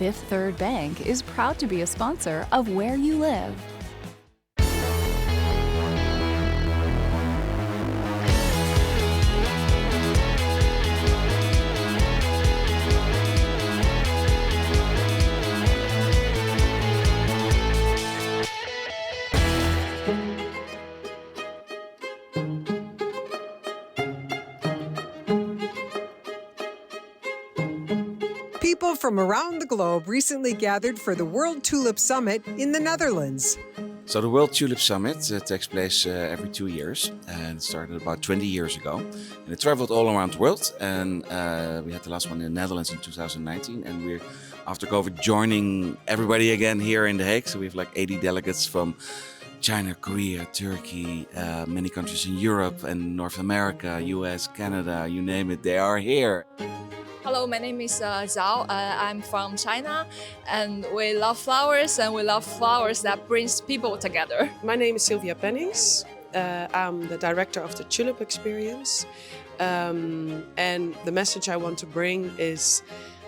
Fifth Third Bank is proud to be a sponsor of Where You Live. People from around the globe recently gathered for the World Tulip Summit in the Netherlands. So the World Tulip Summit takes place every 2 years and started about 20 years ago. And it traveled all around the world, and we had the last one in the Netherlands in 2019. And we're, after COVID, joining everybody again here in The Hague. So we have like 80 delegates from China, Korea, Turkey, many countries in Europe and North America, US, Canada, you name it, they are here. Hello, my name is Zhao. I'm from China, and we love flowers, and we love flowers that brings people together. My name is Sylvia Pennings. I'm the director of the Tulip Experience. And the message I want to bring is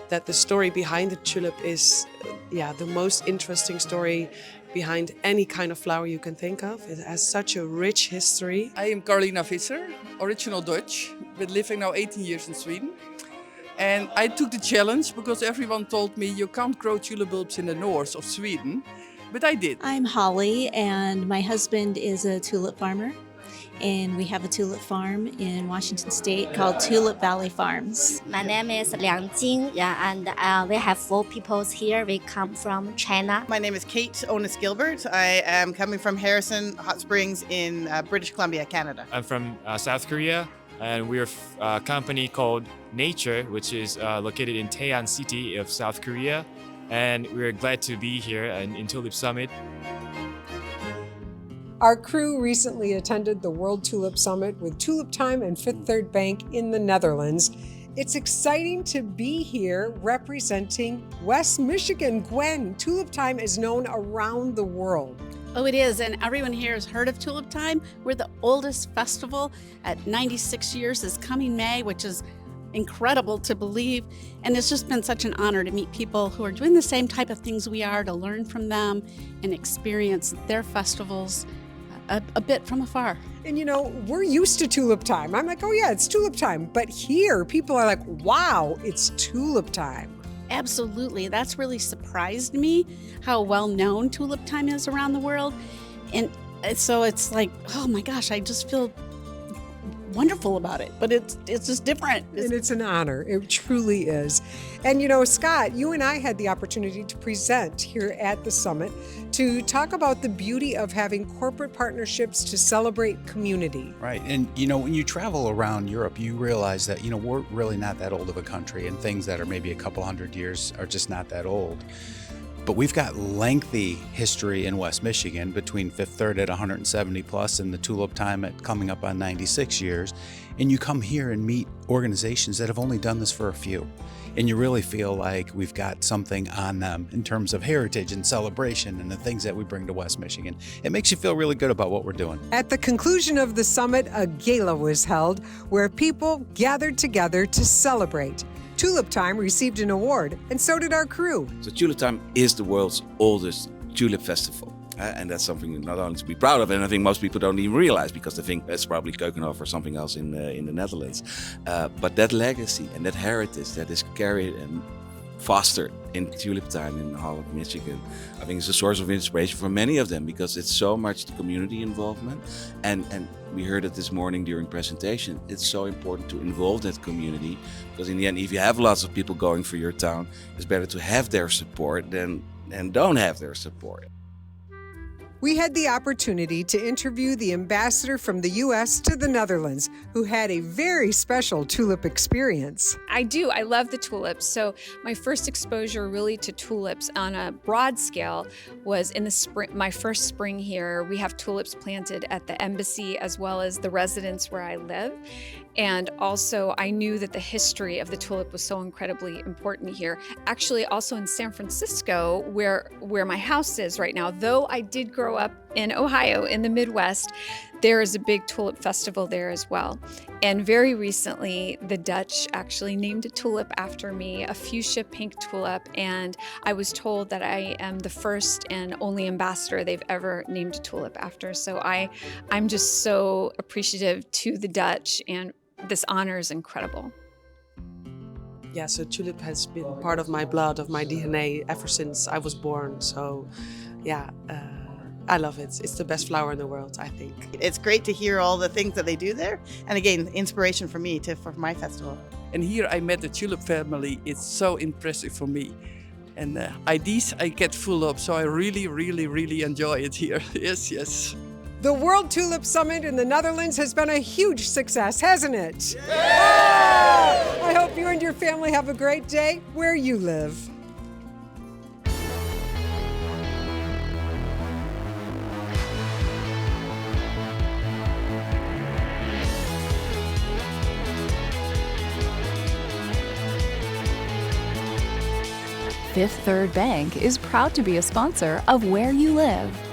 that the story behind the tulip is the most interesting story behind any kind of flower you can think of. It has such a rich history. I am Carolina Visser, original Dutch, but living now 18 years in Sweden. And I took the challenge because everyone told me you can't grow tulip bulbs in the north of Sweden, but I did. I'm Holly, and my husband is a tulip farmer, and we have a tulip farm in Washington State called Tulip Valley Farms. My name is Liang Jing, and we have 4 people here. We come from China. My name is Kate Onis Gilbert. I am coming from Harrison Hot Springs in British Columbia, Canada. I'm from South Korea, and we're a company called Nature, which is located in Taean City of South Korea. And we're glad to be here in Tulip Summit. Our crew recently attended the World Tulip Summit with Tulip Time and Fifth Third Bank in the Netherlands. It's exciting to be here representing West Michigan. Gwen, Tulip Time is known around the world. Oh, it is, and everyone here has heard of Tulip Time. We're the oldest festival at 96 years this coming May, which is incredible to believe. And it's just been such an honor to meet people who are doing the same type of things we are, to learn from them and experience their festivals a bit from afar. And you know, we're used to Tulip Time. I'm like, oh yeah, it's Tulip Time. But here, people are like, wow, it's Tulip Time. Absolutely. That's really surprised me, how well known Tulip Time is around the world. And so it's like, oh my gosh, I just feel wonderful about it, but it's just different. And it's an honor. It truly is. And you know, Scott, you and I had the opportunity to present here at the summit to talk about the beauty of having corporate partnerships to celebrate community. Right. And you know, when you travel around Europe, you realize that, you know, we're really not that old of a country, and things that are maybe a couple hundred years are just not that old. But we've got lengthy history in West Michigan, between Fifth Third at 170 plus and the Tulip Time at coming up on 96 years. And you come here and meet organizations that have only done this for a few. And you really feel like we've got something on them in terms of heritage and celebration and the things that we bring to West Michigan. It makes you feel really good about what we're doing. At the conclusion of the summit, a gala was held where people gathered together to celebrate. Tulip Time received an award, and so did our crew. So Tulip Time is the world's oldest tulip festival. And that's something not only to be proud of, and I think most people don't even realize, because they think it's probably Keukenhof or something else in the Netherlands. But that legacy and that heritage that is carried and fostered in Tulip Time in Holland, Michigan, I think is a source of inspiration for many of them, because it's so much the community involvement. And we heard it this morning during presentation. It's so important to involve that community, because in the end, if you have lots of people going for your town, it's better to have their support than don't have their support. We had the opportunity to interview the ambassador from the U.S. to the Netherlands, who had a very special tulip experience. I do. I love the tulips. So my first exposure really to tulips on a broad scale was in the spring. My first spring here, we have tulips planted at the embassy as well as the residence where I live. And also, I knew that the history of the tulip was so incredibly important here. Actually, also in San Francisco, where my house is right now, though I did grow up in Ohio, in the Midwest, there is a big tulip festival there as well. And very recently, the Dutch actually named a tulip after me, a fuchsia pink tulip, and I was told that I am the first and only ambassador they've ever named a tulip after. So I'm just so appreciative to the Dutch, and this honor is incredible. Yeah, so tulip has been part of my blood, of my DNA ever since I was born. So yeah, I love it. It's the best flower in the world, I think. It's great to hear all the things that they do there. And again, inspiration for me for my festival. And here I met the tulip family. It's so impressive for me. And ideas I get full of, so I really, really, really enjoy it here. Yes, yes. The World Tulip Summit in the Netherlands has been a huge success, hasn't it? Yeah! I hope you and your family have a great day where you live. Fifth Third Bank is proud to be a sponsor of Where You Live.